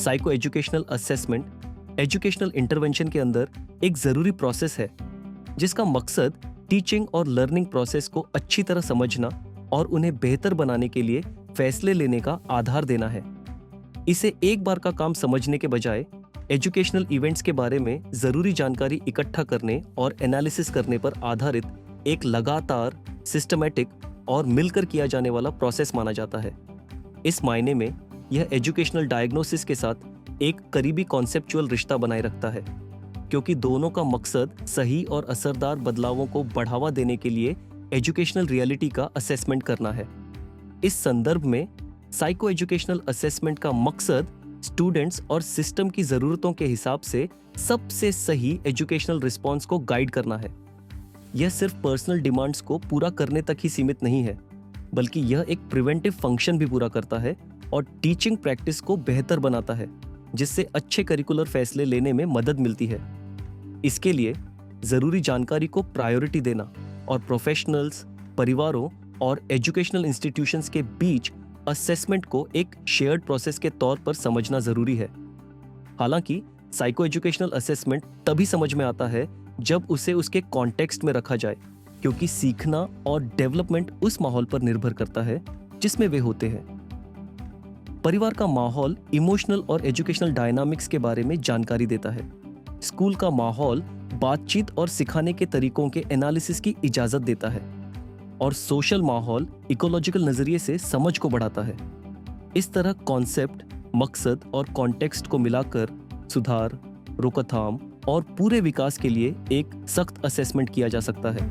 Psycho educational assessment educational intervention के अंदर एक जरूरी प्रोसेस है जिसका मकसद टीचिंग और लर्निंग प्रोसेस को अच्छी तरह समझना और उन्हें बेहतर बनाने के लिए फैसले लेने का आधार देना है। इसे एक बार का काम समझने के बजाय एजुकेशनल इवेंट्स के बारे में जरूरी जानकारी इकट्ठा करने और एनालिसिस करने पर आधारित एक लगातार, सिस्टमैटिक और मिलकर किया जाने वाला प्रोसेस माना जाता है। इस मायने में यह एजुकेशनल डायग्नोसिस के साथ एक करीबी कॉन्सेप्चुअल रिश्ता बनाए रखता है, क्योंकि दोनों का मकसद सही और असरदार बदलावों को बढ़ावा देने के लिए एजुकेशनल रियलिटी का असेसमेंट करना है। इस संदर्भ में साइको एजुकेशनल असेसमेंट का मकसद स्टूडेंट्स और सिस्टम की जरूरतों के हिसाब से सबसे सही एजुकेशनल रिस्पॉन्स को गाइड करना है। यह सिर्फ पर्सनल डिमांड्स को पूरा करने तक ही सीमित नहीं है, बल्कि यह एक प्रिवेंटिव फंक्शन भी पूरा करता है और टीचिंग प्रैक्टिस को बेहतर बनाता है, जिससे अच्छे करिकुलर फैसले लेने में मदद मिलती है। इसके लिए जरूरी जानकारी को प्रायोरिटी देना और प्रोफेशनल्स, परिवारों और एजुकेशनल इंस्टीट्यूशंस के बीच असेसमेंट को एक शेयर्ड प्रोसेस के तौर पर समझना जरूरी है। हालांकि साइको एजुकेशनल असेसमेंट तभी समझ में आता है जब उसे उसके कॉन्टेक्स्ट में रखा जाए, क्योंकि सीखना और डेवलपमेंट उस माहौल पर निर्भर करता है जिसमें वे होते हैं। परिवार का माहौल इमोशनल और एजुकेशनल डायनामिक्स के बारे में जानकारी देता है। स्कूल का माहौल बातचीत और सिखाने के तरीकों के एनालिसिस की इजाजत देता है और सोशल माहौल इकोलॉजिकल नजरिए से समझ को बढ़ाता है। इस तरह कॉन्सेप्ट, मकसद और कॉन्टेक्स्ट को मिलाकर सुधार, रोकथाम और पूरे विकास के लिए एक सख्त असेसमेंट किया जा सकता है।